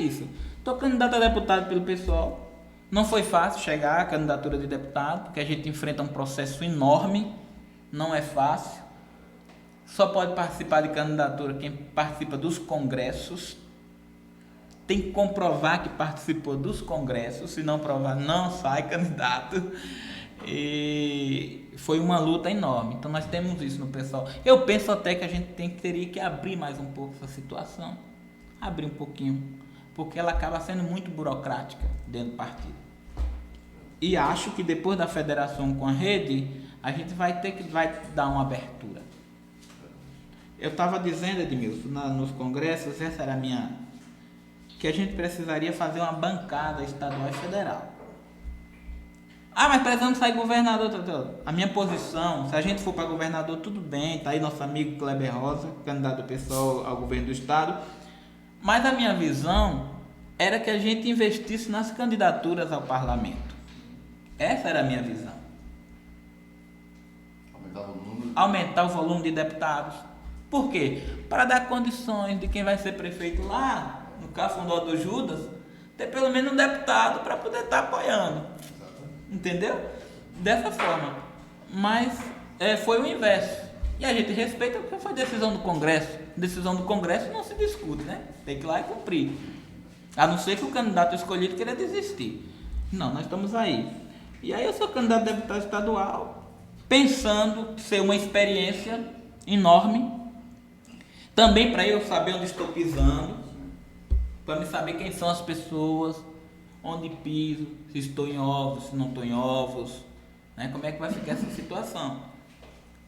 isso. Estou candidato a deputado pelo pessoal. Não foi fácil chegar à candidatura de deputado, porque a gente enfrenta um processo enorme. Não é fácil. Só pode participar de candidatura quem participa dos congressos. Tem que comprovar que participou dos congressos. Se não provar, não sai candidato. E foi uma luta enorme. Então nós temos isso no pessoal. Eu penso até que a gente teria que abrir mais um pouco essa situação. Abrir um pouquinho. Porque ela acaba sendo muito burocrática dentro do partido. E acho que depois da federação com a rede, a gente vai dar uma abertura. Eu estava dizendo, Edmilson, nos congressos, essa era a minha... que a gente precisaria fazer uma bancada estadual e federal. Mas precisamos sair governador. A minha posição, se a gente for para governador, tudo bem. Tá aí nosso amigo Kleber Rosa, candidato do pessoal ao governo do estado. Mas a minha visão era que a gente investisse nas candidaturas ao parlamento. Essa era a minha visão. Aumentar o volume de deputados. Por quê? Para dar condições de quem vai ser prefeito lá, no Cafundó do Judas, ter pelo menos um deputado para poder estar apoiando. Entendeu? Dessa forma. Mas foi o inverso. E a gente respeita porque foi decisão do Congresso. Decisão do Congresso não se discute, né? Tem que ir lá e cumprir. A não ser que o candidato escolhido queira desistir. Não, nós estamos aí. E aí eu sou candidato a deputado estadual, pensando ser uma experiência enorme. Também para eu saber onde estou pisando. Para me saber quem são as pessoas, onde piso, se estou em ovos, se não estou em ovos, né? Como é que vai ficar essa situação,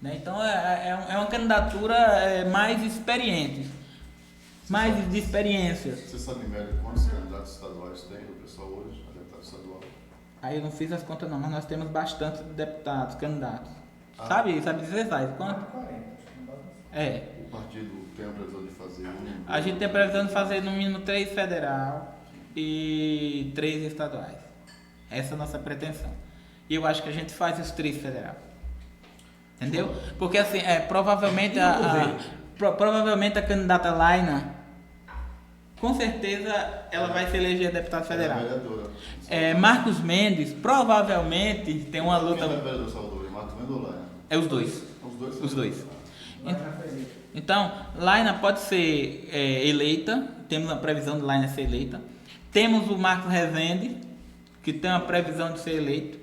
né? Então é uma candidatura mais experiente, mais de experiência. Você sabe em média quantos candidatos estaduais tem o pessoal hoje, a deputado estadual? Aí eu não fiz as contas não, mas nós temos bastante deputados, candidatos. Sabe dizer, Zay? Quanto? 40. O partido tem a previsão de fazer A gente tem a previsão de fazer no mínimo 3 federal e 3 estaduais. Essa é a nossa pretensão. E eu acho que a gente faz os 3 federal. Entendeu? Porque assim, provavelmente provavelmente a candidata Laina, com certeza ela vai se eleger deputada federal. Marcos Mendes, provavelmente tem uma luta. Quem é o vereador Salvador? Marcos Mendes ou Laina? Os dois. Os dois. Então, Laina pode ser eleita, temos a previsão de Laina ser eleita. Temos o Marcos Rezende, que tem a previsão de ser eleito.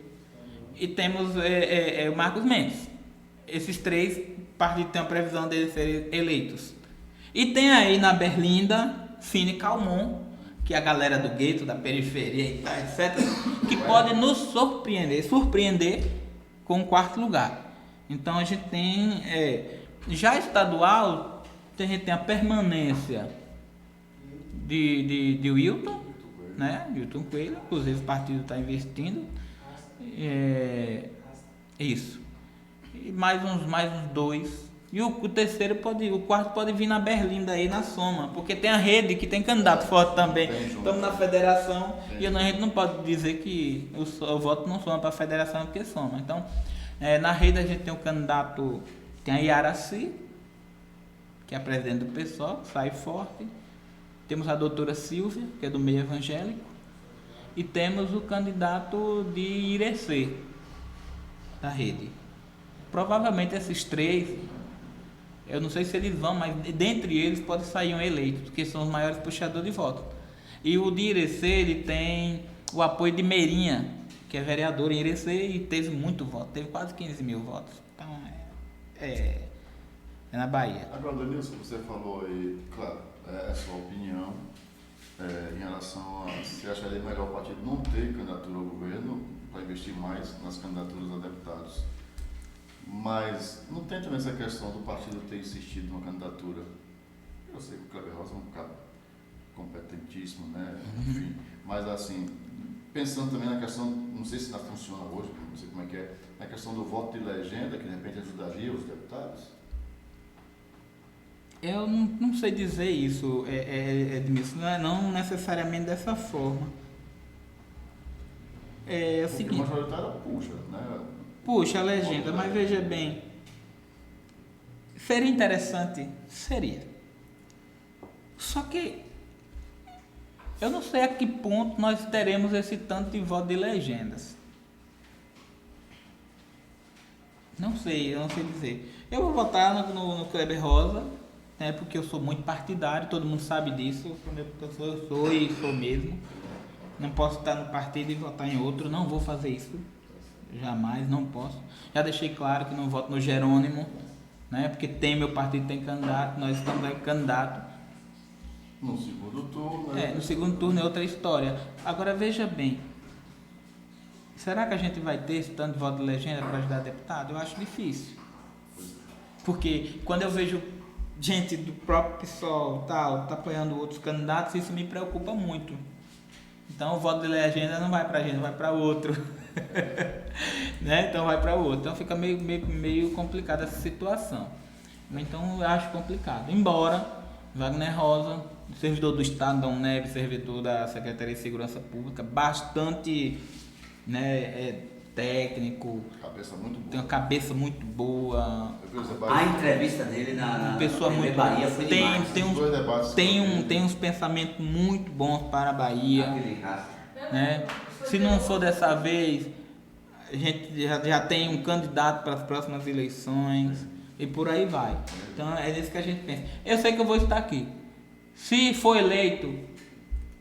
E temos o Marcos Mendes. Esses 3 partidos têm a previsão de serem eleitos. E tem aí na Berlinda, Cine Calmon, que é a galera do gueto, da periferia e tal, etc., que pode nos surpreender com o 4º lugar. Então a gente tem... já estadual, a gente tem a permanência de Wilton, né? Wilton Coelho, inclusive o partido está investindo. Isso. E mais uns 2. E o 4º pode vir na Berlinda aí, na soma, porque tem a rede que tem candidato forte também. Estamos na federação e a gente não pode dizer que o voto não soma para a federação porque soma. Então, na rede a gente tem o candidato, tem a Yaraci, que é a presidente do PSOL, sai forte. Temos a doutora Silvia, que é do meio evangélico. E temos o candidato de Irecê, da rede. Provavelmente esses 3, eu não sei se eles vão, mas dentre eles pode sair um eleito, porque são os maiores puxadores de votos. E o de Irecê, ele tem o apoio de Meirinha, que é vereador em Irecê e teve muito voto, teve quase 15 mil votos. Então, é na Bahia. Agora, Denilson, você falou aí, claro, é a sua opinião em relação a se acharia melhor o partido não ter candidatura ao governo para investir mais nas candidaturas a deputados. Mas não tem também essa questão do partido ter insistido numa candidatura. Eu sei que o Kleber Rosa é um cara competentíssimo, né? Enfim, mas assim, pensando também na questão, não sei se ainda funciona hoje, não sei como é que é, na questão do voto de legenda, que de repente ajudaria os deputados. Eu não sei dizer isso, Edmilson, não necessariamente dessa forma. É o seguinte. Porque o majoritário puxa, né? Puxa a legenda, mas veja bem. Seria interessante? Seria. Só que Eu não sei a que ponto nós teremos esse tanto de voto de legendas. Não sei, eu não sei dizer. Eu vou votar no Kleber Rosa, né, porque eu sou muito partidário, todo mundo sabe disso. Eu sou e sou mesmo. Não posso estar no partido e votar em outro, não vou fazer isso. Jamais, não posso. Já deixei claro que não voto no Jerônimo, né, porque meu partido tem candidato, nós estamos aí candidato. No segundo turno, né? No segundo turno é outra história. Agora veja bem, será que a gente vai ter esse tanto de voto de legenda para ajudar deputado? Eu acho difícil. Porque quando eu vejo gente do próprio PSOL tá apoiando outros candidatos, isso me preocupa muito. Então o voto de legenda não vai para a gente, vai para outro. Né? Então vai para outro. Então fica meio complicada essa situação. Então eu acho complicado. Embora Wagner Rosa, servidor do Estado, Dom Neves, servidor da Secretaria de Segurança Pública, bastante, né, técnico, Cabeça muito boa. tem uma cabeça muito boa. A entrevista dele na pessoa muito Bahia foi demais. Tem uns pensamentos muito bons para a Bahia, né? Se não for dessa vez, a gente já tem um candidato para as próximas eleições e por aí vai. Então é isso que a gente pensa. Eu sei que eu vou estar aqui. Se for eleito,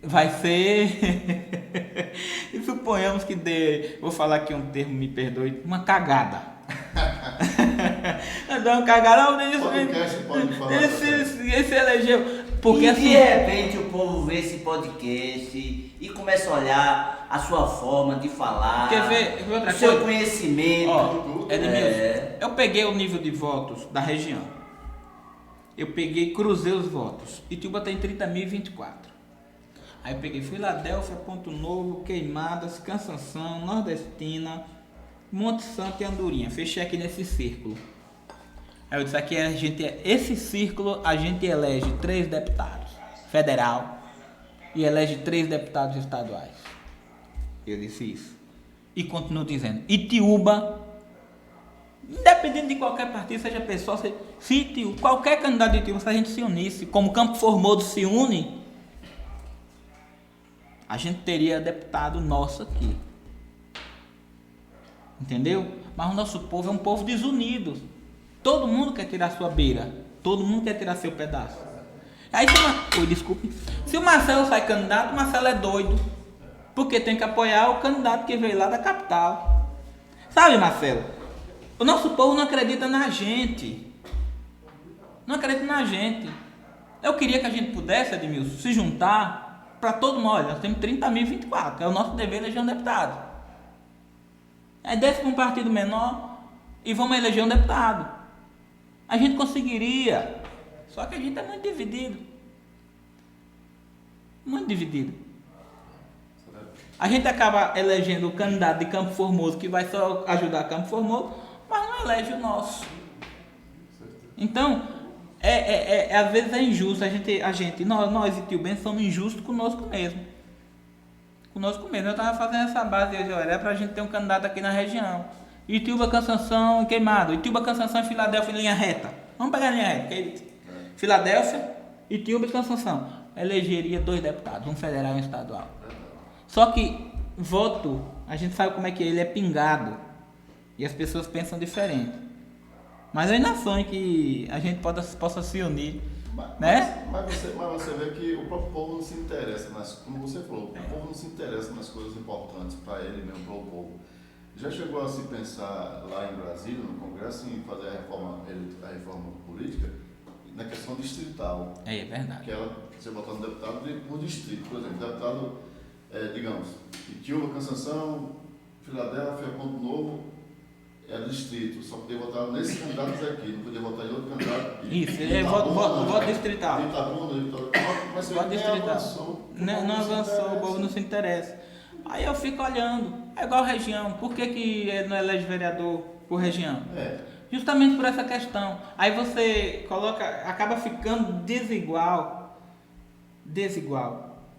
vai ser, e suponhamos que vou falar aqui um termo, me perdoe, uma cagada. Dá uma cagada, ele se elegeu. Porque e assim, de repente o povo vê esse podcast e começa a olhar a sua forma de falar, quer ver outra o seu coisa? conhecimento. Eu peguei o nível de votos da região. Eu cruzei os votos. Ituba tem 30.024. Aí eu peguei Filadélfia, Ponto Novo, Queimadas, Cansanção, Nordestina, Monte Santo e Andorinha. Fechei aqui nesse círculo. Aí eu disse aqui, esse círculo a gente elege 3 deputados federal e elege 3 deputados estaduais. Eu disse isso. E continuo dizendo, Itiúba, independente de qualquer partido, seja pessoa, qualquer candidato de Itiúba, se a gente se unisse, como Campo Formoso se une, a gente teria deputado nosso aqui. Entendeu? Mas o nosso povo é um povo desunido. Todo mundo quer tirar sua beira. Todo mundo quer tirar seu pedaço. Aí se o Marcelo sai candidato, o Marcelo é doido. Porque tem que apoiar o candidato que veio lá da capital. Sabe, Marcelo? O nosso povo não acredita na gente. Não acredita na gente. Eu queria que a gente pudesse, Edmilson, se juntar para todo mundo. Olha, nós temos 30.024. É o nosso dever eleger um deputado. Aí desce para um partido menor e vamos eleger um deputado. A gente conseguiria. Só que a gente é muito dividido. Muito dividido. A gente acaba elegendo o candidato de Campo Formoso, que vai só ajudar Campo Formoso, mas não elege o nosso. Então, às vezes é injusto. Nós itiubenses somos injustos conosco mesmo. Conosco mesmo. Eu estava fazendo essa base hoje, olha, é para a gente ter um candidato aqui na região. Itiúba, Cansanção e Queimado. Itiúba, Cansanção e Filadélfia em linha reta. Vamos pegar a linha reta. Filadélfia, Itiúba e Cansanção. Elegeria 2 deputados, um federal e um estadual. Só que voto, a gente sabe como é que ele é pingado. E as pessoas pensam diferente. Mas eu ainda sonho que a gente possa se unir. Né? Mas você vê que o próprio povo não se interessa, como você falou, o povo não se interessa nas coisas importantes para ele mesmo, para o povo. Já chegou a se pensar lá em Brasília, no Congresso, em fazer a reforma política na questão distrital? É verdade. Que você botar um deputado por distrito, por exemplo, deputado, digamos, Itiúba, Cansanção, Filadélfia, Ponto Novo, era distrito, só podia votar nesses candidatos aqui, não podia votar em outro candidato. Isso, voto distrital. Mas voto distrital. Não avançou, o povo não se interessa. Aí eu fico olhando, é igual região, por que não elege vereador por região? Justamente por essa questão. Aí você acaba ficando desigual.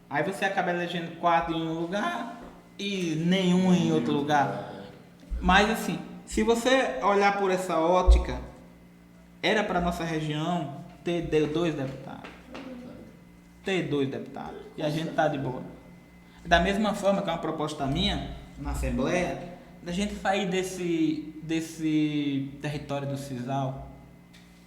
Aí você acaba elegendo 4 em um lugar e nenhum em outro lugar. Mas assim, se você olhar por essa ótica, era para nossa região ter 2 deputados. ter 2 deputados. E a gente tá de boa. Da mesma forma que é uma proposta minha, na Assembleia, da gente sair desse território do Sisal.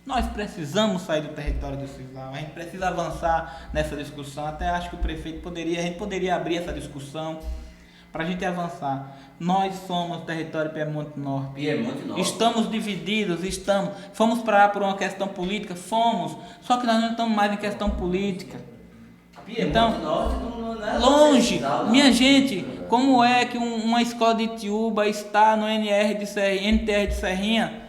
Nós precisamos sair do território do Sisal. A gente precisa avançar nessa discussão. Até acho que a gente poderia abrir essa discussão para a gente avançar. Nós somos território Piemonte Norte. Piemonte Norte. Estamos divididos, fomos para por uma questão política, só que nós não estamos mais em questão política. Piemonte Então, Norte não é longe, Sisal, não. minha gente, como é que uma escola de Itiúba está no NTR de Serrinha?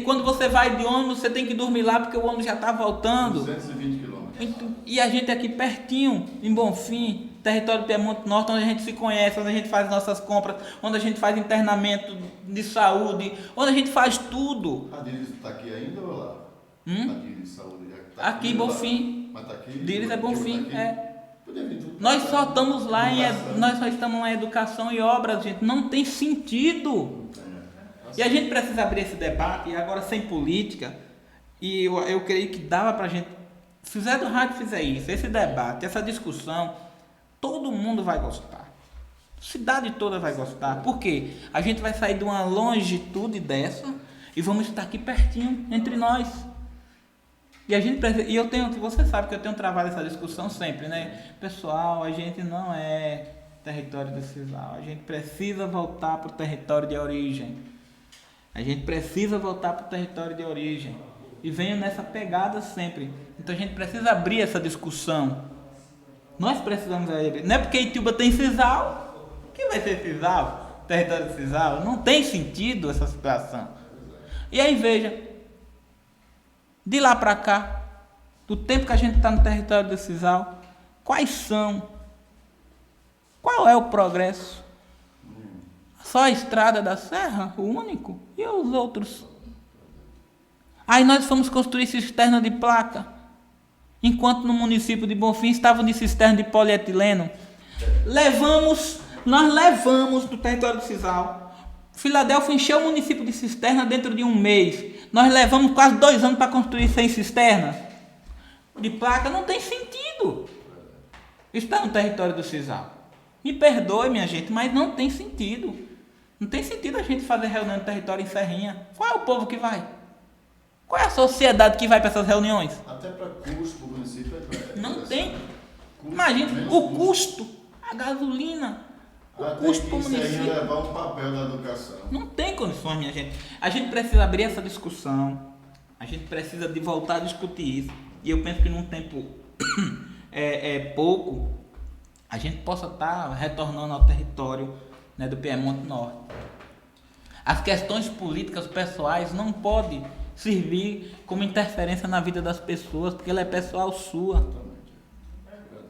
Quando você vai de ônibus, você tem que dormir lá porque o ônibus já está voltando. 220 quilômetros. E a gente aqui pertinho, em Bonfim, território Piemonte Norte, onde a gente se conhece, onde a gente faz nossas compras, onde a gente faz internamento de saúde, onde a gente faz tudo. A Díris está aqui ainda ou lá? A Díris Saúde tá Aqui em Bonfim. Mas tá aqui? Díris é Bonfim, Tá é. Podia vir tudo. Nós só estamos lá Educação. nós só estamos lá em educação e obras, gente. Não tem sentido. E a gente precisa abrir esse debate, e agora sem política, e eu creio que dava pra gente, se o Zé do Rádio fizer isso, esse debate, essa discussão, todo mundo vai gostar. A cidade toda vai gostar. Por quê? A gente vai sair de uma longitude dessa e vamos estar aqui pertinho, entre nós. E a gente precisa, você sabe que eu tenho travado essa discussão sempre, né? Pessoal, a gente não é território do Sisal, a gente precisa voltar para o território de origem. A gente precisa voltar para o território de origem. E venho nessa pegada sempre. Então a gente precisa abrir essa discussão. Nós precisamos abrir. Não é porque Itiúba tem Sisal que vai ser Sisal, território de Sisal. Não tem sentido essa situação. E aí veja, de lá para cá, do tempo que a gente está no território do Sisal, qual é o progresso? Só a estrada da serra, o único, e os outros. Aí nós fomos construir cisterna de placa, enquanto no município de Bonfim estavam de cisterna de polietileno. Nós levamos do território do Sisal. Filadélfia encheu o município de cisterna dentro de um mês. Nós levamos quase 2 anos para construir 100 cisternas de placa. Não tem sentido. Está no território do Sisal. Me perdoe, minha gente, mas não tem sentido. Não tem sentido a gente fazer reunião de território em Serrinha. Qual é o povo que vai? Qual é a sociedade que vai para essas reuniões? Até para custo do município Não tem. Imagina o custo, a gasolina, o custo para o município. levar um papel da educação. Não tem condições, minha gente. A gente precisa abrir essa discussão. A gente precisa de voltar a discutir isso. E eu penso que num tempo pouco, a gente possa estar retornando ao território, né, do Piemonte Norte. As questões políticas pessoais não podem servir como interferência na vida das pessoas, porque ela é pessoal sua.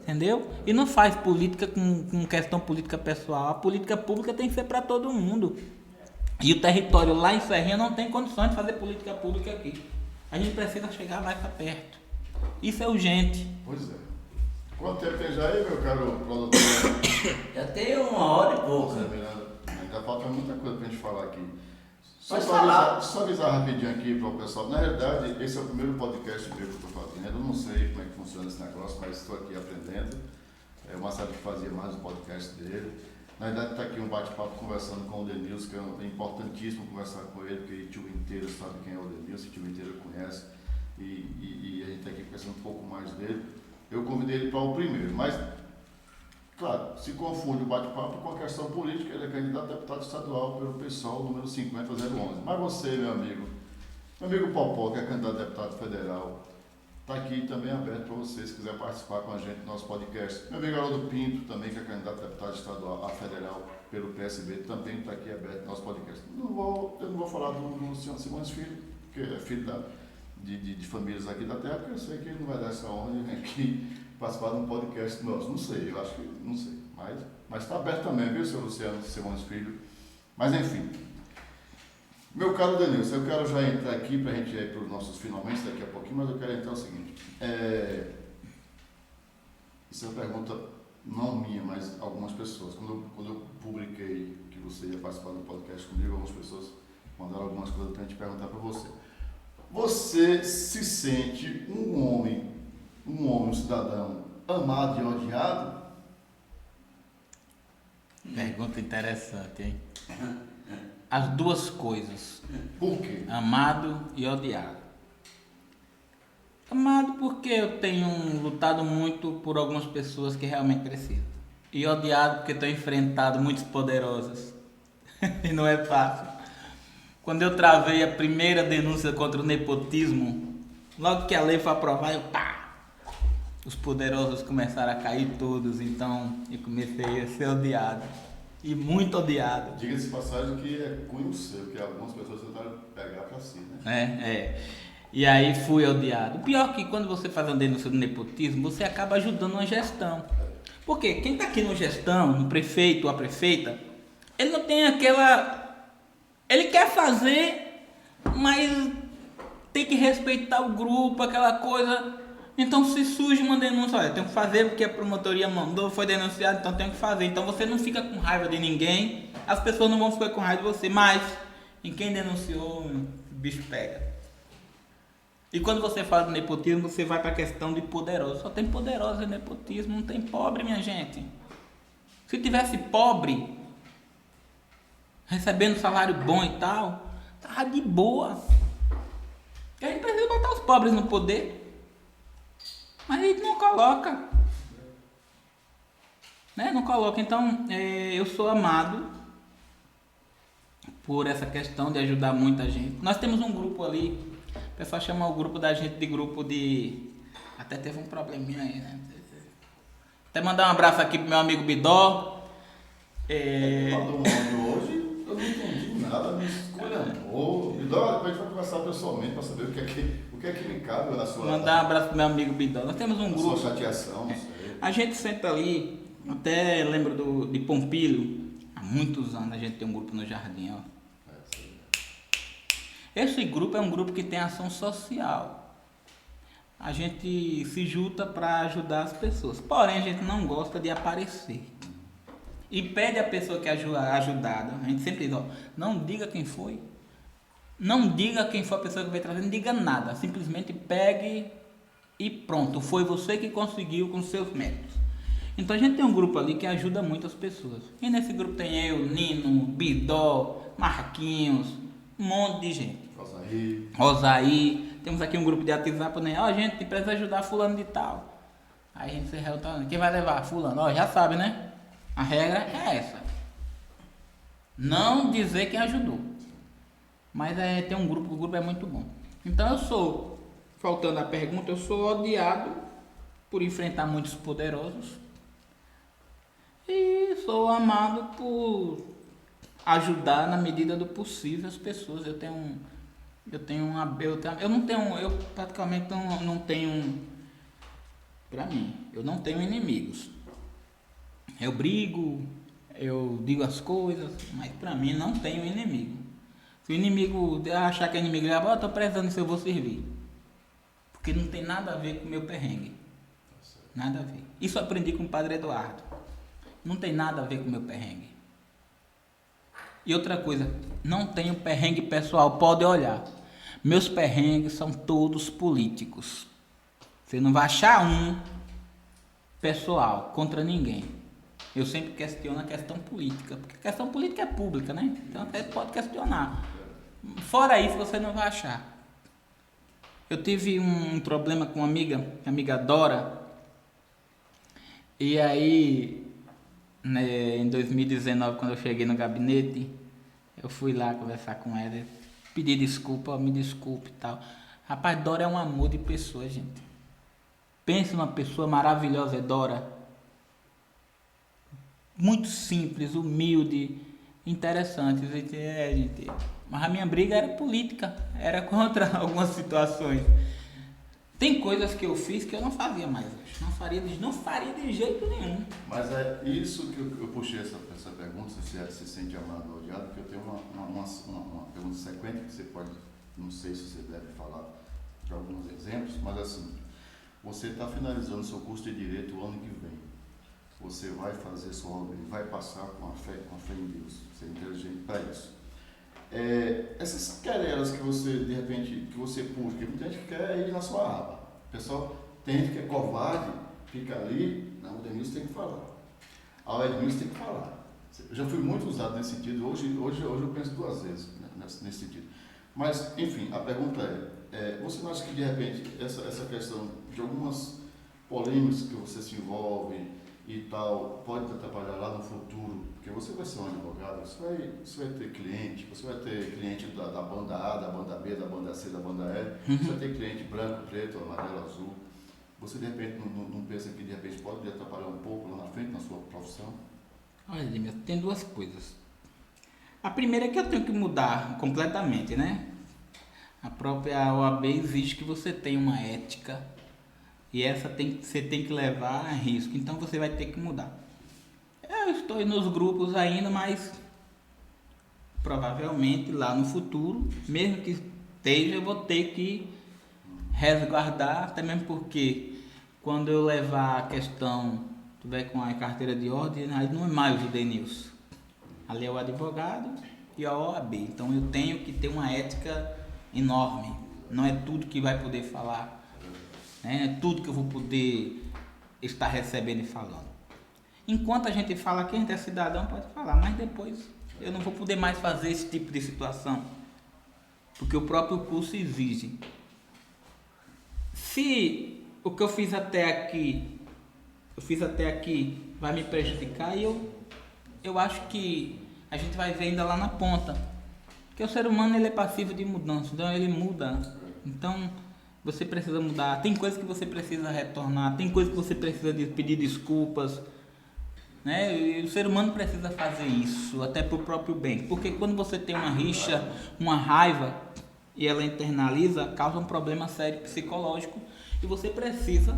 Entendeu? E não faz política com questão política pessoal. A política pública tem que ser para todo mundo. E o território lá em Serrinha não tem condições de fazer política pública aqui. A gente precisa chegar mais para perto. Isso é urgente. Pois é. Quanto tempo tem já aí, meu caro produtor? Já tem 1h e pouco. Ainda falta muita coisa pra gente falar aqui. Só avisar rapidinho aqui para o pessoal. Na realidade, esse é o primeiro podcast meu que eu estou fazendo. Eu não sei como é que funciona esse negócio, mas estou aqui aprendendo. O Marcelo que fazia mais um podcast dele. Na verdade, está aqui um bate-papo conversando com o Denilson, que é importantíssimo conversar com ele, porque o Itiúba inteiro sabe quem é o Denilson, o Itiúba inteiro conhece. E a gente está aqui conhecendo um pouco mais dele. Eu convidei ele para o primeiro, mas, claro, se confunde o bate-papo com a questão política. Ele é candidato a deputado estadual pelo PSOL, número 50011. Mas você, meu amigo Popó, que é candidato a deputado federal, está aqui também aberto para você, se quiser participar com a gente do nosso podcast. Meu amigo Haroldo Pinto, também que é candidato a deputado estadual a federal pelo PSB, também está aqui aberto no nosso podcast. Eu não vou falar do Luciano Simões Filho, que é filho de famílias aqui da terra, porque eu sei que ele não vai dar essa honra de vir aqui participar de um podcast nosso. Não sei, eu acho que não sei. Mas está aberto também, viu, seu Luciano Simões Filho? Mas enfim. Meu caro Denilson, eu quero já entrar aqui para a gente ir para os nossos finalmente daqui a pouquinho, mas eu quero entrar o seguinte. Isso é uma pergunta não minha, mas algumas pessoas. Quando eu publiquei que você ia participar do podcast comigo, algumas pessoas mandaram algumas coisas para a gente perguntar para você. Você se sente um homem um homem, um cidadão, amado e odiado? Pergunta interessante, hein? As duas coisas. Por quê? Amado e odiado. Amado porque eu tenho lutado muito por algumas pessoas que realmente precisam. E odiado porque estou enfrentado muitos poderosos. E não é fácil. Quando eu travei a primeira denúncia contra o nepotismo, logo que a lei foi aprovada, os poderosos começaram a cair todos, então eu comecei a ser odiado. E muito odiado. Diga-se de passagem que é cunho seu, que algumas pessoas tentaram pegar pra si, né? É. E aí fui odiado. O pior é que quando você faz uma denúncia do nepotismo, você acaba ajudando uma gestão. Porque quem está aqui no gestão, no prefeito ou a prefeita, ele não tem aquela... Ele quer fazer, mas tem que respeitar o grupo, aquela coisa. Então se surge uma denúncia, olha, tenho que fazer porque a promotoria mandou, foi denunciado, então tenho que fazer. Então você não fica com raiva de ninguém, as pessoas não vão ficar com raiva de você, mas em quem denunciou, o bicho pega. E quando você fala do nepotismo, você vai para a questão de poderoso. Só tem poderoso em nepotismo, não tem pobre, minha gente. Se tivesse pobre, recebendo salário bom e tal, tava de boa. E a gente precisa botar os pobres no poder. Mas a gente não coloca. Né? Não coloca. Então, eu sou amado por essa questão de ajudar muita gente. Nós temos um grupo ali. O pessoal chama o grupo da gente de grupo de... Até teve um probleminha aí, né? Até mandar um abraço aqui pro meu amigo Bidó. Mandou um áudio hoje, eu não entendi nada, me esculhambou. Bidó, depois a gente vai conversar pessoalmente para saber o que é que me cabe na sua... Mandar um abraço pro meu amigo Bidó. Nós temos um grupo... Sua chateação, não sei. A gente senta ali, até lembro de Pompílio. Há muitos anos a gente tem um grupo no jardim, ó. Esse grupo é um grupo que tem ação social. A gente se junta para ajudar as pessoas. Porém, a gente não gosta de aparecer. E pede a pessoa que é ajudada. A gente sempre diz, ó, não diga quem foi. Não diga quem foi a pessoa que veio trazer, não diga nada. Simplesmente pegue e pronto. Foi você que conseguiu com seus métodos. Então a gente tem um grupo ali que ajuda muitas pessoas. E nesse grupo tem eu, Nino, Bidó, Marquinhos, um monte de gente. Rosaí. Temos aqui um grupo de WhatsApp, né? Ó, gente, precisa ajudar fulano de tal. Aí a gente se reúne, quem vai levar? Fulano. Ó, já sabe, né? A regra é essa. Não dizer quem ajudou. Mas tem um grupo, o grupo é muito bom. Então eu sou, faltando a pergunta, eu sou odiado por enfrentar muitos poderosos. E sou amado por ajudar na medida do possível as pessoas. Eu praticamente não tenho, pra mim, eu não tenho inimigos. Eu brigo, eu digo as coisas, mas pra mim não tenho inimigo. Se o inimigo achar que é inimigo, eu tô precisando disso, eu vou servir. Porque não tem nada a ver com o meu perrengue. Nada a ver. Isso eu aprendi com o Padre Eduardo. Não tem nada a ver com o meu perrengue. E outra coisa, não tenho perrengue pessoal, pode olhar. Meus perrengues são todos políticos. Você não vai achar um pessoal contra ninguém. Eu sempre questiono a questão política, porque a questão política é pública, né? Então você pode questionar. Fora isso, você não vai achar. Eu tive um problema com uma amiga Dora, e aí, né, em 2019, quando eu cheguei no gabinete, eu fui lá conversar com ela, pedi desculpa, me desculpe e tal. Rapaz, Dora é um amor de pessoa, gente. Pensa numa pessoa maravilhosa, é Dora. Muito simples, humilde, interessante. Gente. Mas a minha briga era política, era contra algumas situações. Tem coisas que eu fiz que eu não fazia mais hoje. Não faria de jeito nenhum. Mas é isso que eu puxei essa pergunta, se você se sente amado ou odiado, porque eu tenho uma pergunta sequente que você pode, não sei se você deve falar de alguns exemplos, mas assim, você está finalizando seu curso de Direito o ano que vem. Você vai fazer sua obra e vai passar com a fé em Deus. Você é inteligente para isso. Essas querelas que você, de repente, que você puxa, porque muita gente quer ir na sua aba. O pessoal Tem gente que é covarde, fica ali, não, o Denilson tem que falar. Ah, o Edmilson tem que falar. Eu já fui muito usado nesse sentido, hoje eu penso duas vezes, né, nesse sentido. Mas, enfim, a pergunta você não acha que de repente essa questão de algumas polêmicas que você se envolve e tal, pode te atrapalhar lá no futuro? Porque você vai ser um advogado, você vai ter cliente, você vai ter cliente da banda A, da banda B, da banda C, da banda E, você vai ter cliente branco, preto, amarelo, azul. Você de repente não pensa que de repente pode te atrapalhar um pouco lá na frente na sua profissão? Olha, Edmilson, tem duas coisas. A primeira é que eu tenho que mudar completamente, né? A própria OAB exige que você tenha uma ética e você tem que levar a risco, então você vai ter que mudar. Eu estou nos grupos ainda, mas provavelmente lá no futuro, mesmo que esteja, eu vou ter que resguardar, até mesmo porque quando eu levar a questão, tiver com a carteira de ordem, aí não é mais o Denilson. Ali é o advogado e a OAB. Então eu tenho que ter uma ética enorme. Não é tudo que vai poder falar, né? É tudo que eu vou poder estar recebendo e falando. Enquanto a gente fala aqui, a gente é cidadão, pode falar, mas depois eu não vou poder mais fazer esse tipo de situação, porque o próprio curso exige. Se o que eu fiz até aqui vai me prejudicar, eu acho que a gente vai ver ainda lá na ponta, porque o ser humano ele é passivo de mudança, então ele muda. Então você precisa mudar, tem coisas que você precisa retornar, tem coisas que você precisa pedir desculpas, né? E o ser humano precisa fazer isso até para o próprio bem, porque quando você tem uma rixa, uma raiva e ela internaliza, causa um problema sério psicológico e você precisa,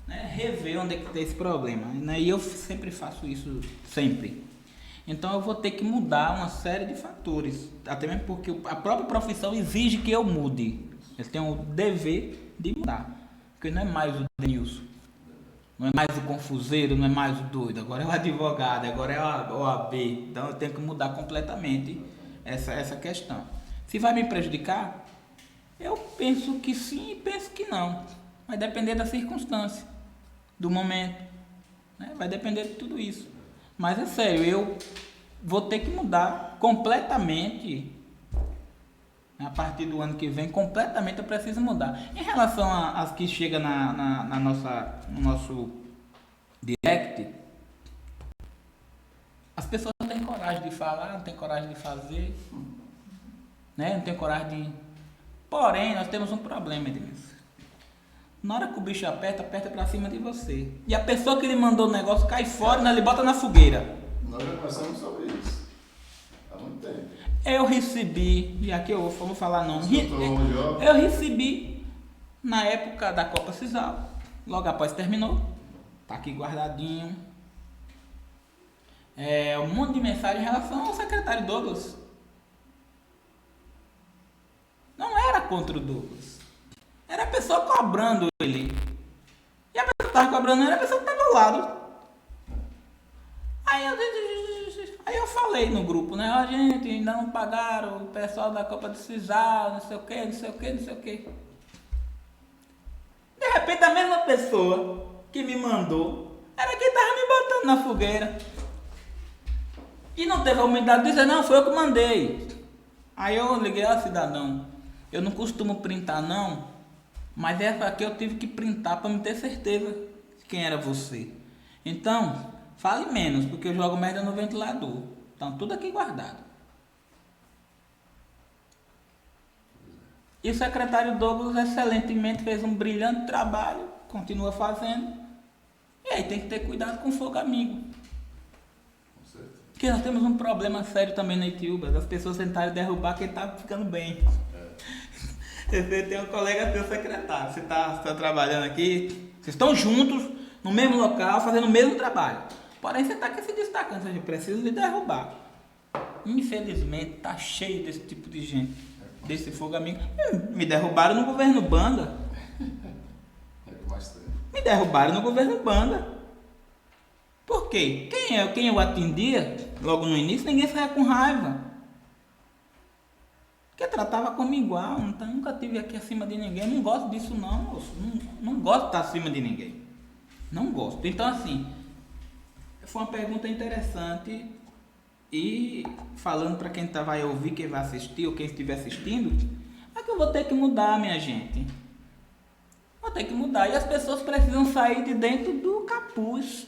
né, rever onde é que tem esse problema, né? E eu sempre faço isso, sempre. Então eu vou ter que mudar uma série de fatores, até mesmo porque a própria profissão exige que eu mude. Eu tenho o dever de mudar, porque não é mais o Denilson, não é mais o confuseiro, não é mais o doido, agora é o advogado, agora é a OAB. Então eu tenho que mudar completamente essa questão. Se vai me prejudicar, eu penso que sim e penso que não. Vai depender da circunstância, do momento, né? Vai depender de tudo isso. Mas é sério, eu vou ter que mudar completamente. A partir do ano que vem, completamente eu preciso mudar. Em relação às que chegam no nosso direct, as pessoas não têm coragem de falar, não têm coragem de fazer, né? Não têm coragem de... Porém, nós temos um problema, Edmilson. Na hora que o bicho aperta pra cima de você. E a pessoa que lhe mandou o negócio cai fora, né? Ele bota na fogueira. Nós já conversamos sobre isso há muito tempo. Eu recebi, e aqui eu vou falar não, eu recebi na época da Copa Cisal, logo após terminou, tá aqui guardadinho, um monte de mensagem em relação ao secretário Douglas. Não era contra o Douglas, era a pessoa cobrando ele, e a pessoa que estava cobrando ele era a pessoa que estava ao lado. Aí eu falei no grupo, né? Ó, gente, ainda não pagaram o pessoal da Copa do Cisal, não sei o que, não sei o que, não sei o que. De repente a mesma pessoa que me mandou era quem tava me botando na fogueira. E não teve a humildade de dizer, não, foi eu que mandei. Aí eu liguei, ó, cidadão, eu não costumo printar não, mas essa aqui eu tive que printar para me ter certeza de quem era você. Então... fale menos, porque eu jogo merda no ventilador. Então, tudo aqui guardado. E o secretário Douglas, excelentemente, fez um brilhante trabalho, continua fazendo. E aí tem que ter cuidado com o fogo amigo. Porque nós temos um problema sério também na Itiúba, das pessoas tentarem derrubar quem está ficando bem. Você tem um colega seu secretário, você está trabalhando aqui, vocês estão juntos, no mesmo local, fazendo o mesmo trabalho. Porém, você está aqui se destacando, você precisa de derrubar. Infelizmente, está cheio desse tipo de gente, desse fogo amigo. Me derrubaram no governo Banda. Me derrubaram no governo Banda. Por quê? Quem eu atendia, logo no início, ninguém saía com raiva. Porque tratava como igual, então nunca tive aqui acima de ninguém. Não gosto disso não, moço. Não gosto de estar acima de ninguém. Não gosto. Então assim, foi uma pergunta interessante. E falando para quem vai ouvir, quem vai assistir ou quem estiver assistindo, é que eu vou ter que mudar, minha gente. Vou ter que mudar. E as pessoas precisam sair de dentro do capuz.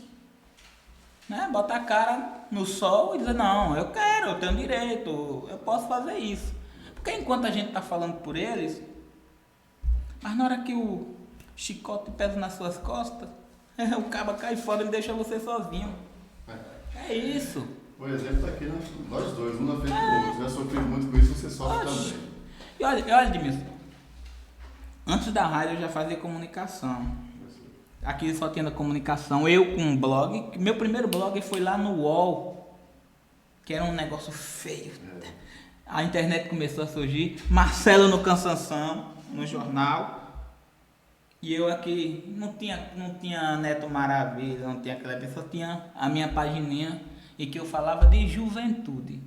Né? Botar a cara no sol e dizer, não, eu quero, eu tenho direito, eu posso fazer isso. Porque enquanto a gente está falando por eles, mas na hora que o chicote pesa nas suas costas, o cabo cai fora e deixa você sozinho. É isso. O exemplo está aqui, nós dois, um na frente do outro. Já sofri muito com isso, você sofre também. E olha, Edmilson, antes da rádio eu já fazia comunicação. Aqui só tinha comunicação, eu com um blog. Meu primeiro blog foi lá no UOL, que era um negócio feio. A internet começou a surgir, Marcelo no Cansanção, no jornal. E eu aqui não tinha Neto Maravilha, não tinha aquela pessoa, tinha a minha pagininha e que eu falava de juventude.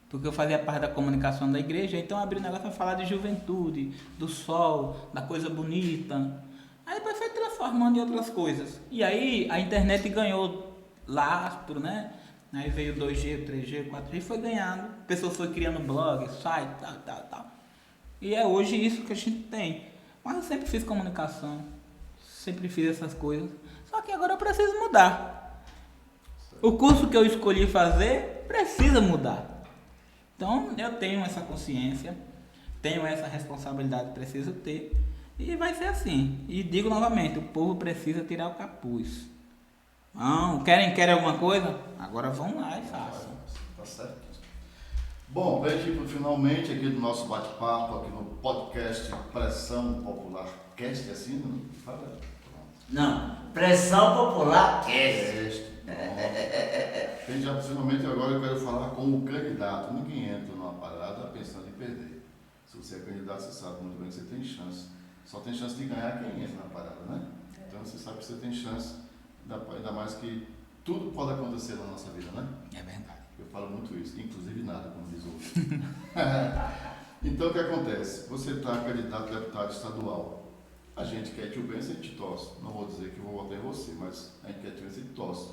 Porque eu fazia parte da comunicação da igreja, então eu abri o negócio para falar de juventude, do sol, da coisa bonita. Aí depois foi transformando em outras coisas. E aí a internet ganhou lastro, né? Aí veio 2G, 3G, 4G, foi ganhando. A pessoa foi criando blog, site, tal. E é hoje isso que a gente tem. Mas eu sempre fiz comunicação, sempre fiz essas coisas. Só que agora eu preciso mudar. O curso que eu escolhi fazer precisa mudar. Então eu tenho essa consciência, tenho essa responsabilidade, preciso ter. E vai ser assim. E digo novamente, o povo precisa tirar o capuz. Não, querem alguma coisa? Agora vão lá e façam. Tá certo. Bom, pra gente ir finalmente aqui do nosso bate-papo, aqui no podcast Pressão Popular Cast, assim, não fala? Não, Pressão Popular Cast. Gente, já finalmente agora eu quero falar com o candidato. Ninguém entra numa parada pensando em perder. Se você é candidato, você sabe muito bem que você tem chance. Só tem chance de ganhar quem entra na parada, né? Então você sabe que você tem chance, ainda mais que tudo pode acontecer na nossa vida, né? É verdade. Eu falo muito isso, inclusive nada, como diz o outro. Então o que acontece? Você está candidato a deputado estadual. A gente quer te o bem, a gente torce. Não vou dizer que eu vou votar em você, mas a gente quer te ver, a gente torce.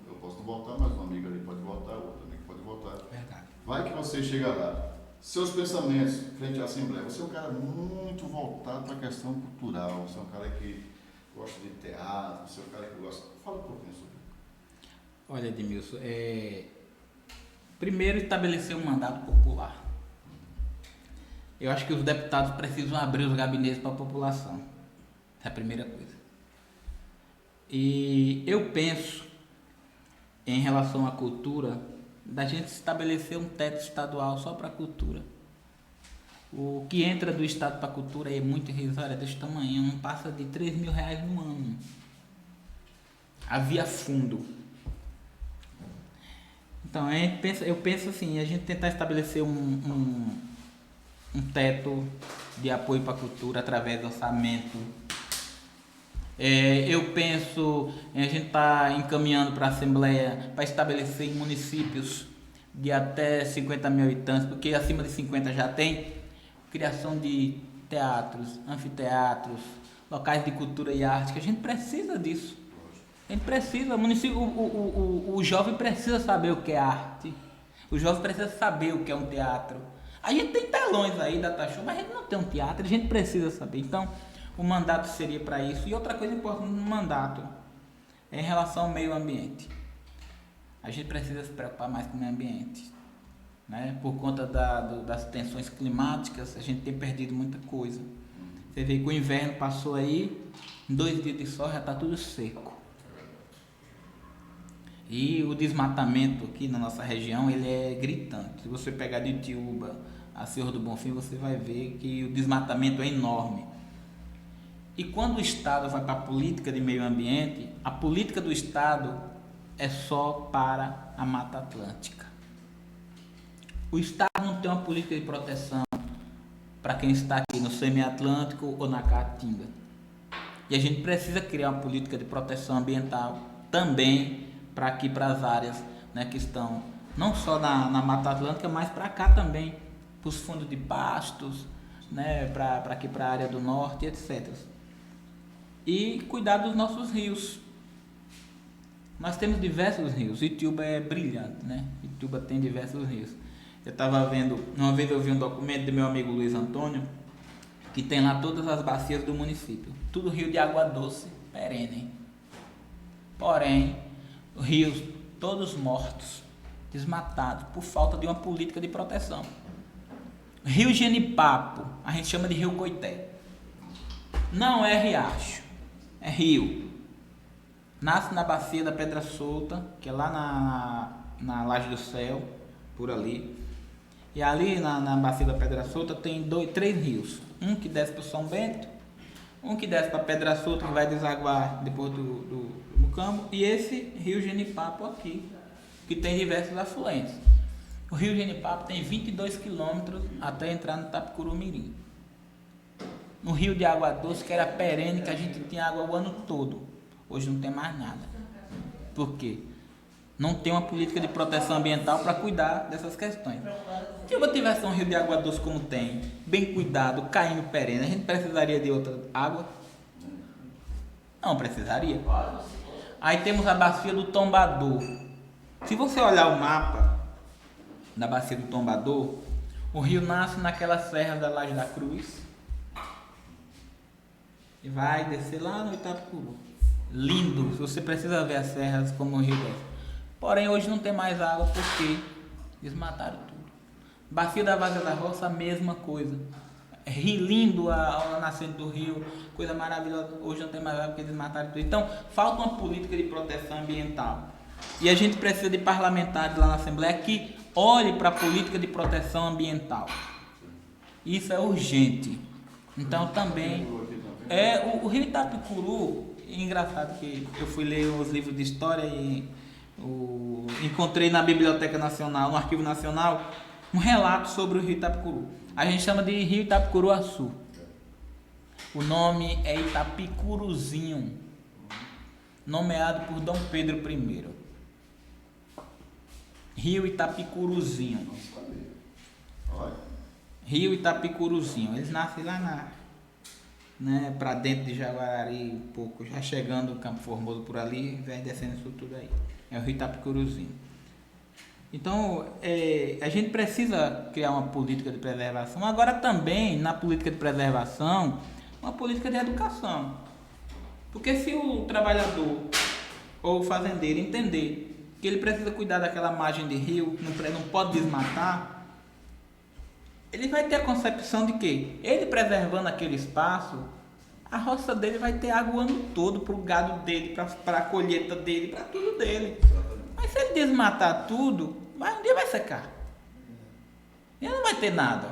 Eu posso não votar, mas um amigo ali pode votar, outro amigo pode votar. Verdade. Vai que você chega lá. Seus pensamentos frente à Assembleia. Você é um cara muito voltado para a questão cultural. Você é um cara que gosta de teatro. Você é um cara que gosta... Fala um pouquinho sobre isso. Olha, Edmilson, primeiro estabelecer um mandato popular. Eu acho que os deputados precisam abrir os gabinetes para a população. Essa é a primeira coisa. E eu penso, em relação à cultura, da gente estabelecer um teto estadual só para a cultura. O que entra do Estado para a cultura é muito irrisório, é desse tamanho, não passa de R$3.000 no ano. Havia fundo. Então eu penso assim, a gente tentar estabelecer um teto de apoio para a cultura através do orçamento. Eu penso em a gente estar encaminhando para a Assembleia para estabelecer em municípios de até 50 mil habitantes, porque acima de 50 já tem, criação de teatros, anfiteatros, locais de cultura e arte, que a gente precisa disso. A gente precisa, o jovem precisa saber o que é arte, o jovem precisa saber o que é um teatro. A gente tem telões aí, data show, mas a gente não tem um teatro, a gente precisa saber. Então, o mandato seria para isso. E outra coisa importante no mandato é em relação ao meio ambiente. A gente precisa se preocupar mais com o meio ambiente, né? Por conta das tensões climáticas, a gente tem perdido muita coisa. Você vê que o inverno passou aí, em 2 dias de sol já está tudo seco. E o desmatamento aqui na nossa região, ele é gritante. Se você pegar de Itiúba a Senhor do Bonfim, você vai ver que o desmatamento é enorme. E quando o Estado vai para a política de meio ambiente, a política do Estado é só para a Mata Atlântica. O Estado não tem uma política de proteção para quem está aqui no semiatlântico ou na Caatinga. E a gente precisa criar uma política de proteção ambiental também para aqui, para as áreas, né, que estão não só na Mata Atlântica, mas para cá também. os fundos de pastos, né, para aqui para a área do norte, etc. E cuidar dos nossos rios. Nós temos diversos rios. Ituba é brilhante, né? Ituba tem diversos rios. Eu estava vendo, uma vez eu vi um documento do meu amigo Luiz Antônio, que tem lá todas as bacias do município. Tudo rio de água doce, perene. Porém, rios todos mortos, desmatados, por falta de uma política de proteção. Rio Genipapo, a gente chama de Rio Coité. Não é riacho, é rio. Nasce na bacia da Pedra Solta, que é lá na Laje do Céu, por ali. E ali na bacia da Pedra Solta tem três rios. Um que desce para o São Bento, um que desce para a Pedra Solta, que vai desaguar depois do Mucambo, e esse Rio Genipapo aqui, que tem diversos afluentes. O Rio Genipapo tem 22 quilômetros até entrar no Tapicuru-Mirim. No rio de água doce, que era perene, que a gente tinha água o ano todo. Hoje não tem mais nada. Por quê? Não tem uma política de proteção ambiental para cuidar dessas questões. Se eu tivesse um rio de água doce como tem, bem cuidado, caindo perene, a gente precisaria de outra água? Não precisaria. Aí temos a bacia do Tombador. Se você olhar o mapa da bacia do Tombador, o rio nasce naquelas serras da Laje da Cruz e vai descer lá no Itapicuru. Lindo, você precisa ver as serras como o rio desce. Porém, hoje não tem mais água porque desmataram tudo. Bacia da Várzea da Roça, a mesma coisa. Rio lindo, a nascente do rio, coisa maravilhosa. Hoje não tem mais água porque desmataram tudo. Então, falta uma política de proteção ambiental. E a gente precisa de parlamentares lá na Assembleia que olhe para a política de proteção ambiental. Isso é urgente. Então, também... o Rio Itapicuru, é engraçado que eu fui ler os livros de história e encontrei na Biblioteca Nacional, no Arquivo Nacional, um relato sobre o Rio Itapicuru. A gente chama de Rio Itapicuruaçu. O nome é Itapicuruzinho, nomeado por Dom Pedro I. Rio Itapicuruzinho. Rio Itapicuruzinho. Eles nascem lá para dentro de Jaguarari, um pouco, já chegando o Campo Formoso por ali, vem descendo isso tudo aí. É o Rio Itapicuruzinho. Então, a gente precisa criar uma política de preservação. Agora também, na política de preservação, uma política de educação. Porque se o trabalhador ou o fazendeiro entender que ele precisa cuidar daquela margem de rio, não pode desmatar, ele vai ter a concepção de que ele preservando aquele espaço, a roça dele vai ter água o ano todo para o gado dele, para a colheita dele, para tudo dele. Mas se ele desmatar tudo, um dia vai secar. E não vai ter nada.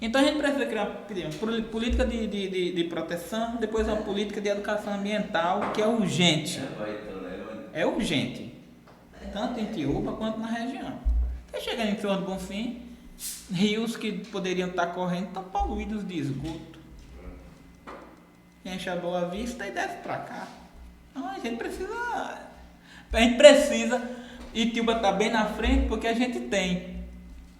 Então a gente precisa criar uma política de proteção, depois uma política de educação ambiental, que é urgente. É urgente. Tanto em Tiúba quanto na região. Você chega em Senhor do Bonfim, rios que poderiam estar correndo estão poluídos de esgoto. Enche a Boa Vista e desce para cá. Então a gente precisa, Itiúba está bem na frente porque a gente tem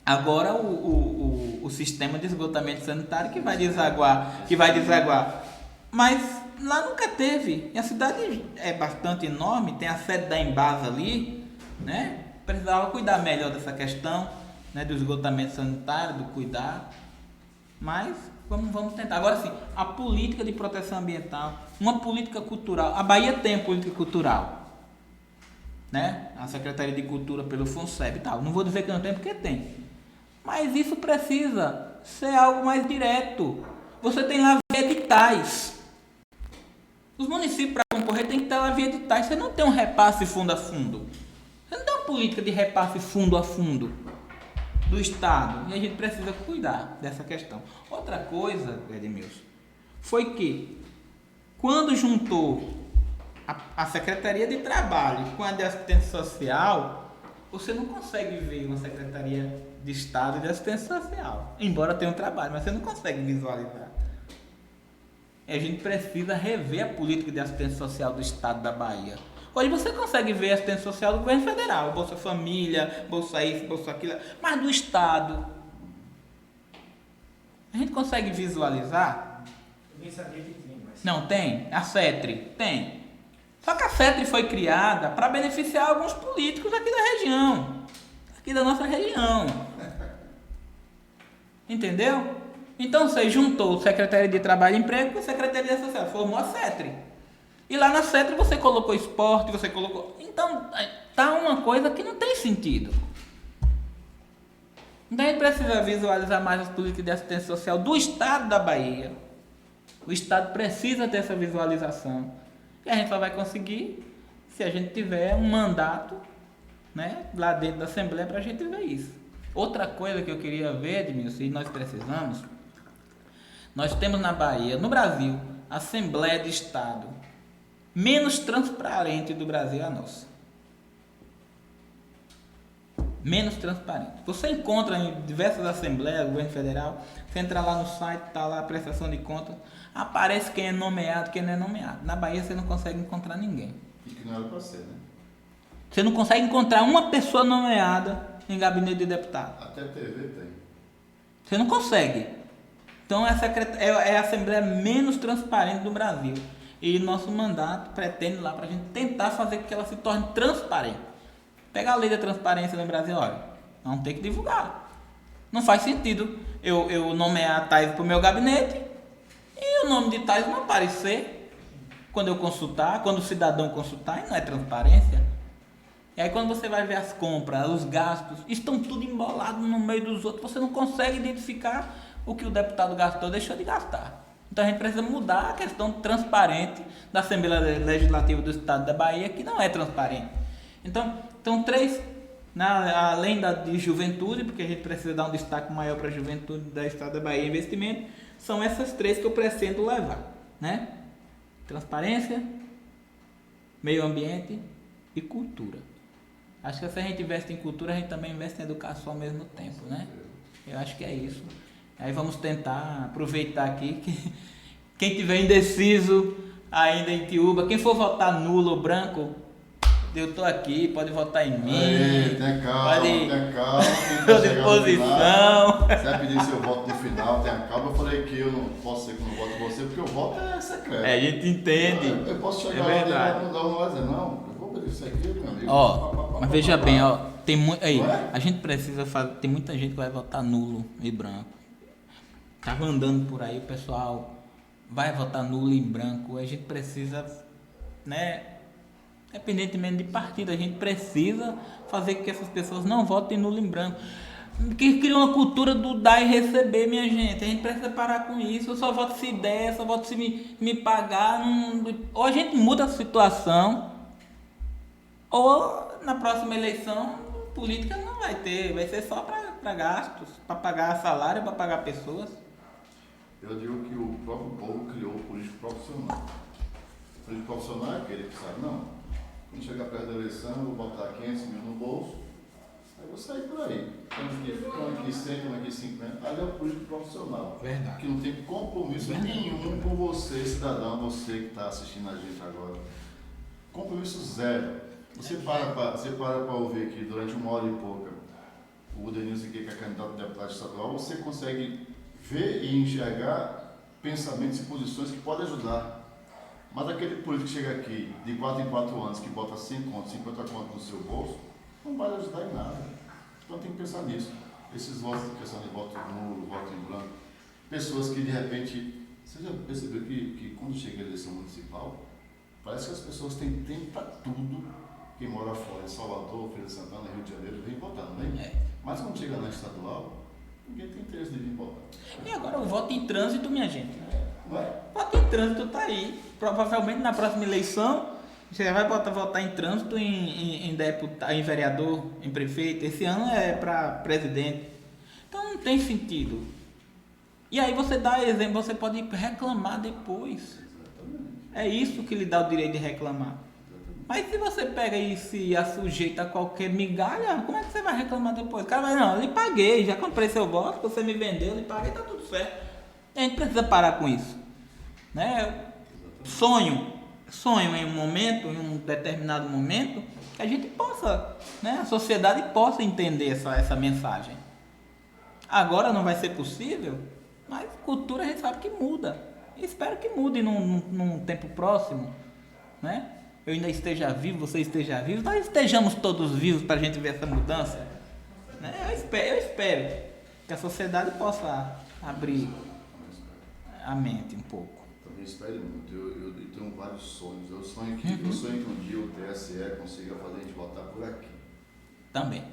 agora o sistema de esgotamento sanitário que vai desaguar. Mas lá nunca teve. E a cidade é bastante enorme, tem a sede da Embasa ali, né? Precisava cuidar melhor dessa questão, né, do esgotamento sanitário, do cuidado. Mas vamos tentar. Agora sim, a política de proteção ambiental, uma política cultural. A Bahia tem política cultural, né? A Secretaria de Cultura pelo FUNSEB e tal. Não vou dizer que não tem, porque tem. Mas isso precisa ser algo mais direto. Você tem lá editais. Os municípios, para concorrer, tem que ter lá via editais. Você não tem um repasse fundo a fundo. Você não tem uma política de repasse fundo a fundo do Estado. E a gente precisa cuidar dessa questão. Outra coisa, Edmilson, foi que quando juntou a Secretaria de Trabalho com a de Assistência Social, você não consegue ver uma Secretaria de Estado de Assistência Social. Embora tenha um trabalho, mas você não consegue visualizar. E a gente precisa rever a política de assistência social do Estado da Bahia. Hoje você consegue ver a assistência social do governo federal, Bolsa Família, Bolsa isso, Bolsa aquilo, mas do Estado, A gente consegue visualizar? Eu nem sabia que tinha, mas... Não tem? A CETRI? Tem. Só que a CETRI foi criada para beneficiar alguns políticos aqui da região. Aqui da nossa região. Entendeu? Então você juntou o Secretaria de Trabalho e Emprego com a Secretaria Social, formou a CETRI. E lá na CETRI você colocou esporte, você colocou... Então, tá uma coisa que não tem sentido. Então a gente precisa visualizar mais as políticas de assistência social do Estado da Bahia. O Estado precisa ter essa visualização. E a gente só vai conseguir se a gente tiver um mandato, né, lá dentro da Assembleia para a gente ver isso. Outra coisa que eu queria ver, Edmilson, e nós precisamos, nós temos na Bahia, no Brasil, a Assembleia de Estado menos transparente do Brasil é a nossa. Menos transparente. Você encontra em diversas assembleias, governo federal, você entra lá no site, está lá a prestação de contas, aparece quem é nomeado, quem não é nomeado. Na Bahia você não consegue encontrar ninguém. E que não era para ser, né? Você não consegue encontrar uma pessoa nomeada em gabinete de deputado. Até TV tem. Você não consegue. Então é a Assembleia menos transparente do Brasil. E nosso mandato pretende lá para a gente tentar fazer com que ela se torne transparente. Pega a lei da transparência no Brasil, olha, vamos ter que divulgar. Não faz sentido eu nomear a Thais para o meu gabinete e o nome de Thais não aparecer quando eu consultar, quando o cidadão consultar, e não é transparência. E aí quando você vai ver as compras, os gastos, estão tudo embolado no meio dos outros, você não consegue identificar o que o deputado gastou ou deixou de gastar. Então a gente precisa mudar a questão transparente da Assembleia Legislativa do Estado da Bahia, que não é transparente. Então três, além da de juventude, porque a gente precisa dar um destaque maior para a juventude da Estado da Bahia, investimento, são essas três que eu pretendo levar, né? Transparência, meio ambiente e cultura. Acho que se a gente investe em cultura, a gente também investe em educação ao mesmo tempo, né? Eu acho que é isso. Aí vamos tentar aproveitar aqui que quem tiver indeciso ainda em Itiúba, quem for votar nulo ou branco, eu estou aqui, pode votar em mim. Aí, tenha calma, tenha calma. Estou à disposição. Você vai pedir seu voto no final, tenha calma. Eu falei que eu não posso ser que eu não voto em você, porque o voto é secreto. É, a gente entende. Eu posso chegar é verdade. lá e não vai dizer, não, eu vou pedir isso aqui, meu amigo. Ó, mas veja bem, ó, tem aí, a gente precisa fazer, tem muita gente que vai votar nulo e branco. Tava andando por aí, o pessoal vai votar nulo e branco. A gente precisa, né, independentemente de partido, a gente precisa fazer com que essas pessoas não votem nulo e branco. Que cria uma cultura do dar e receber, minha gente. A gente precisa parar com isso. Eu só voto se der, só voto se me pagar. Ou a gente muda a situação, ou na próxima eleição, política não vai ter. Vai ser só para gastos, para pagar salário, para pagar pessoas. Eu digo que o próprio povo criou o político profissional. O político profissional é aquele que sabe, não, quando chegar perto da eleição, eu vou botar 500 mil no bolso, aí eu vou sair por aí. Então aqui 100, então aqui 50. Ali é o político profissional. Verdade. Que não tem compromisso nenhum com você, cidadão, você que está assistindo a gente agora. Compromisso zero. Você para ouvir aqui durante 1 hora e pouca o Denilson aqui, que é candidato a deputado estadual, você consegue ver e enxergar pensamentos e posições que podem ajudar. Mas aquele político que chega aqui de 4 em 4 anos, que bota 100 contos, 50 contos no seu bolso, não vai ajudar em nada. Então tem que pensar nisso. Esses votos, questão de voto nulo, voto em branco, pessoas que de repente, você já percebeu que quando chega a eleição municipal, parece que as pessoas têm tempo para tudo. Quem mora fora, em Salvador, Feira de Santana, Rio de Janeiro, vem votar, não vem? Mas quando chega na estadual, ninguém tem interesse de vir votar. E agora o voto em trânsito, minha gente. Não é? O voto em trânsito está aí. Provavelmente na próxima eleição você vai votar em trânsito, em deputado, em vereador, em prefeito. Esse ano é para presidente. Então não tem sentido. E aí você dá exemplo, você pode reclamar depois. É isso que lhe dá o direito de reclamar. Mas se você pega e se assujeita a qualquer migalha, como é que você vai reclamar depois? O cara vai, não, eu lhe paguei, já comprei seu voto, você me vendeu, eu lhe paguei, tá tudo certo. A gente precisa parar com isso. Né? Sonho em um momento, em um determinado momento, que a gente possa, né, a sociedade possa entender essa mensagem. Agora não vai ser possível? Mas cultura a gente sabe que muda. E espero que mude num tempo próximo, né? Eu ainda esteja vivo, você esteja vivo, nós estejamos todos vivos para a gente ver essa mudança. Né? Eu espero que a sociedade possa abrir a mente um pouco. Também espero muito. Eu tenho vários sonhos. Eu sonho que um dia o TSE consiga fazer a gente votar por aqui. Também.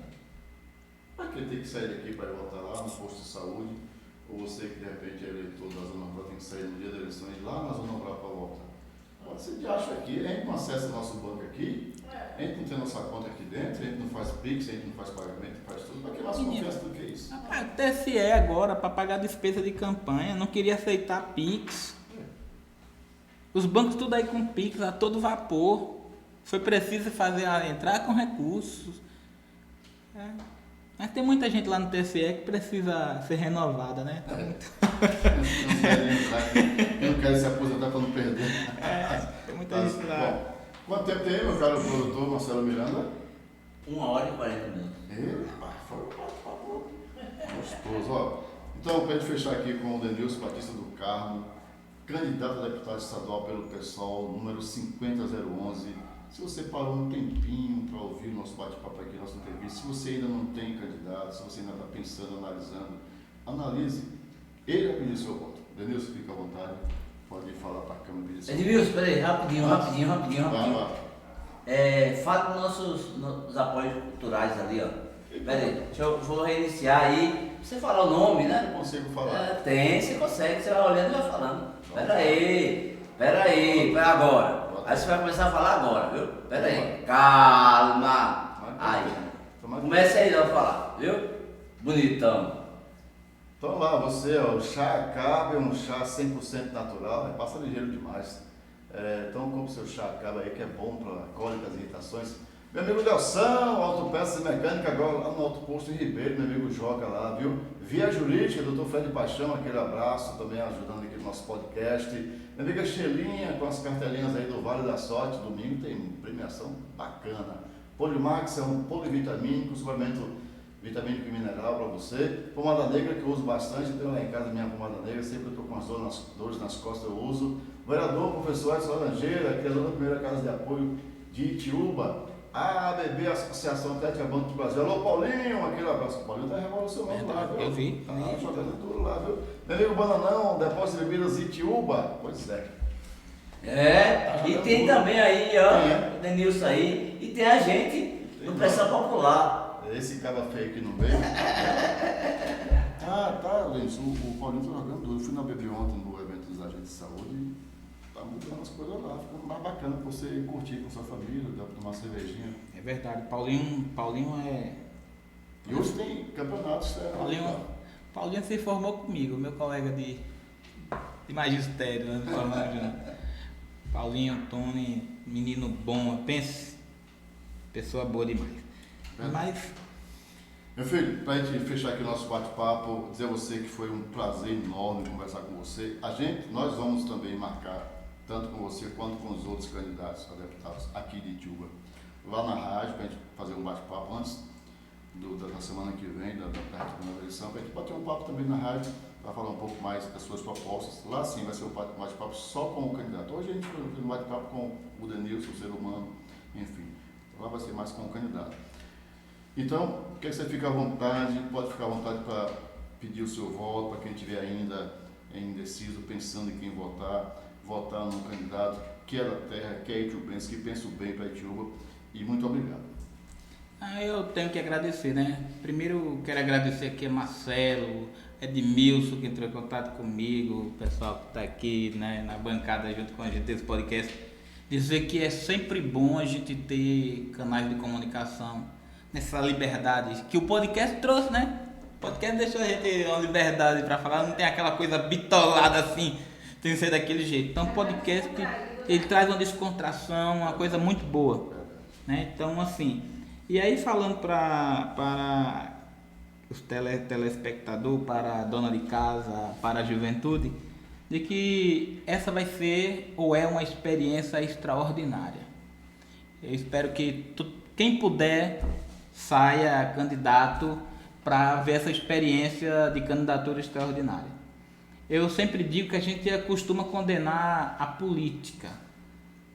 Para que tem que sair daqui para ir votar lá no posto de saúde? Ou você que de repente é eleitor da Zona Rural tem que sair no dia das eleições lá na Zona Rural para votar? Pode ser de acho aqui, a gente não acessa nosso banco aqui, a gente não tem nossa conta aqui dentro, a gente não faz Pix, a gente não faz pagamento, faz tudo. Para que mais confiança do que isso? Rapaz, o TSE agora, para pagar despesa de campanha, não queria aceitar Pix. Os bancos tudo aí com Pix, a todo vapor. Foi preciso fazer entrar com recursos. Mas tem muita gente lá no TSE que precisa ser renovada, né? Eu não quero se aposentar para não perder. Tem muita gente lá. Bom, quanto tempo tem, meu caro produtor Marcelo Miranda? 1h40. Foi um papo gostoso, ó. Então, para a gente fechar aqui com o Denilson Batista do Carmo, candidato a deputado estadual pelo PSOL, número 50011. Se você parou um tempinho para ouvir o nosso bate-papo aqui, nossa entrevista, se você ainda não tem candidato, se você ainda está pensando, analisando, analise. Ele vai pedir seu voto. Denilson, fica à vontade. Pode falar para a câmera pedir seu voto. Edmilson, peraí, rapidinho. Fala com os apoios culturais ali, ó. Peraí, vou reiniciar aí. Você falar o nome, né? Eu consigo falar. Tem, você consegue, você vai olhando e vai falando. Peraí, agora. Aí você vai começar a falar agora, viu? Peraí, calma. Aí, comece aí a falar, viu? Bonitão. Então lá, você, ó, o chá Acabe é um chá 100% natural, passa ligeiro demais. Então compre seu chá Acabe aí que é bom para cólicas e irritações. Meu amigo Delção, Autopeças e Mecânica, agora lá no Alto Posto em Ribeiro, meu amigo joga lá, viu? Via Jurídica, doutor Fred Paixão, aquele abraço, também ajudando aqui no nosso podcast. Minha amiga Xelinha, com as cartelinhas aí do Vale da Sorte, domingo tem premiação bacana. Polimax é um polivitamínico, suplemento vitamínico e mineral para você. Pomada negra que eu uso bastante, tenho lá em casa minha pomada negra, sempre que eu estou com as dores nas costas eu uso. Vereador, professor Edson Laranjeira, criador da primeira casa de apoio de Itiúba. A ABB, Associação Atlética Banco do Brasil. Alô, Paulinho, aquele abraço. O Paulinho está revolucionando lá, viu? Eu vi. Tá jogando duro lá, viu? Meu amigo Bananão, Depósito de Bebidas Itiúba. Pois é. E tem também aí, ó, o Denilson aí. E tem a gente do Pressão Popular. Esse cara feio aqui no meio. Tá, gente. O Paulinho tá jogando duro. Eu fui na ABB ontem no evento dos agentes de saúde. Tá mudando as coisas lá, ficando mais bacana pra você curtir com sua família, dá pra tomar uma cervejinha. É verdade, Paulinho é... E hoje tem campeonatos, Paulinho se formou comigo, meu colega de magistério, né? Paulinho, Tony, menino bom, pense, pessoa boa demais. Mas... Meu filho, pra gente fechar aqui o nosso bate-papo, dizer a você que foi um prazer enorme conversar com você. Nós vamos também marcar tanto com você quanto com os outros candidatos a deputados aqui de Itiúba, lá na rádio, para a gente fazer um bate-papo antes da semana que vem, da eleição, para a gente bater um papo também na rádio, para falar um pouco mais das suas propostas. Lá sim vai ser um bate-papo só com o candidato. Hoje a gente fez um bate-papo com o Denilson, o ser humano, enfim. Lá vai ser mais com o candidato. Então, quer que você fique à vontade, pode ficar à vontade para pedir o seu voto, para quem estiver ainda indeciso, pensando em quem votar no candidato que é da terra, que é itiubense, que pensa o bem para Itiúba. E muito obrigado. Eu tenho que agradecer, né? Primeiro quero agradecer aqui a Marcelo, Edmilson que entrou em contato comigo, o pessoal que está aqui, né, na bancada junto com a gente desse podcast. Dizer que é sempre bom a gente ter canais de comunicação nessa liberdade que o podcast trouxe, né? O podcast deixou a gente uma liberdade para falar, não tem aquela coisa bitolada assim, tem que ser daquele jeito. Então o podcast, ele traz uma descontração, uma coisa muito boa, né? Então assim, e aí falando para os telespectadores, para a dona de casa, para a juventude, de que essa vai ser ou é uma experiência extraordinária. Eu espero que quem puder saia candidato para ver essa experiência de candidatura extraordinária. eu sempre digo que a gente costuma condenar a política.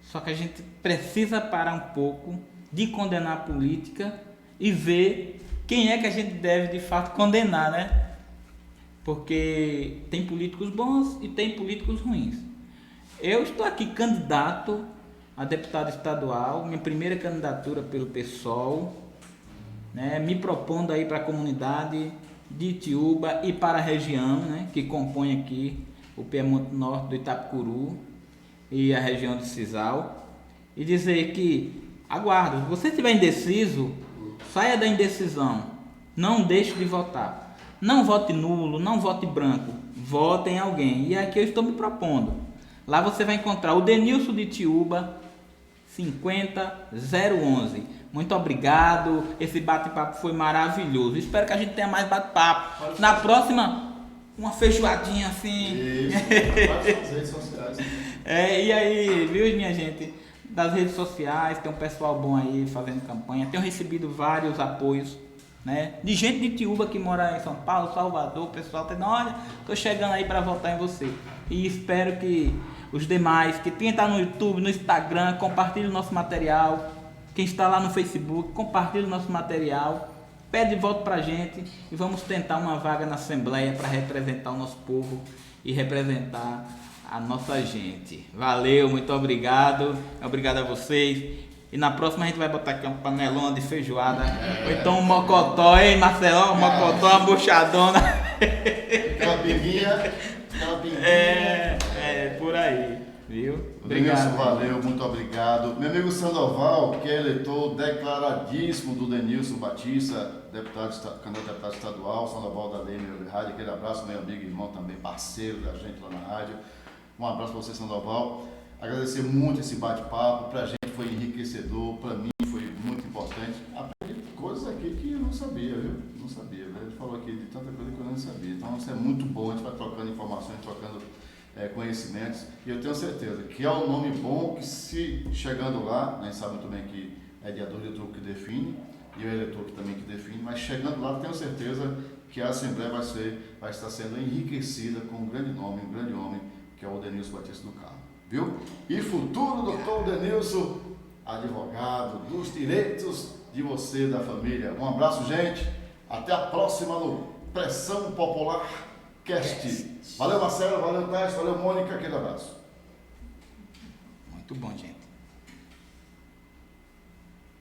Só que a gente precisa parar um pouco de condenar a política e ver quem é que a gente deve de fato condenar, né? Porque tem políticos bons e tem políticos ruins. Eu estou aqui candidato a deputado estadual, minha primeira candidatura pelo PSOL, né? Me propondo aí para a comunidade de Itiúba e para a região, né? Que compõe aqui o Piemonte Norte do Itapecuru e a região de Cisal, e dizer que aguardo, se você estiver indeciso, saia da indecisão, não deixe de votar, não vote nulo, não vote branco, vote em alguém, e aqui eu estou me propondo. Lá você vai encontrar o Denilson de Itiúba 50011. Muito obrigado, esse bate-papo foi maravilhoso, espero que a gente tenha mais bate-papo. Na próxima, uma feijoadinha assim. Isso, nas redes sociais. E aí, viu, minha gente? Das redes sociais, tem um pessoal bom aí fazendo campanha. Tenho recebido vários apoios, né? De gente de Itiúba que mora em São Paulo, Salvador. O pessoal tá dizendo, olha, tô chegando aí para votar em você. E espero que os demais, que quem tá no YouTube, no Instagram, compartilhe o nosso material. Quem está lá no Facebook, compartilhe o nosso material. Pede voto pra gente e vamos tentar uma vaga na Assembleia para representar o nosso povo e representar a nossa gente. Valeu, muito obrigado. Obrigado a vocês. E na próxima a gente vai botar aqui uma panelona de feijoada. Ou então um mocotó, hein, Marcelão? Um mocotó, uma buchadona. Aquela pinguinha. Por aí, viu? Denilson, valeu, muito obrigado. Meu amigo Sandoval, que é eleitor declaradíssimo do Denilson Batista, candidato a deputado estadual, Sandoval da Lei Meio Rádio. Aquele abraço, meu amigo e irmão também, parceiro da gente lá na rádio. Um abraço para você, Sandoval. Agradecer muito esse bate-papo, para a gente foi enriquecedor, para mim foi muito importante. Aprendi coisas aqui que eu não sabia, viu? Não sabia, a gente falou aqui de tanta coisa que eu não sabia. Então isso é muito bom, a gente vai trocando informações, trocando conhecimentos. E eu tenho certeza que é um nome bom que, se chegando lá, a gente sabe muito bem que é dia 2 de outubro que define, e o eleitor que também que define, mas chegando lá, tenho certeza que a Assembleia vai estar sendo enriquecida com um grande nome, um grande homem, que é o Denilson Batista do Carmo, viu? E futuro doutor Denilson, advogado dos direitos de você, da família. Um abraço, gente. Até a próxima no Pressão Popular Cast. Valeu, Marcelo. Valeu, Thais. Valeu, Mônica. Aquele abraço. Muito bom, gente.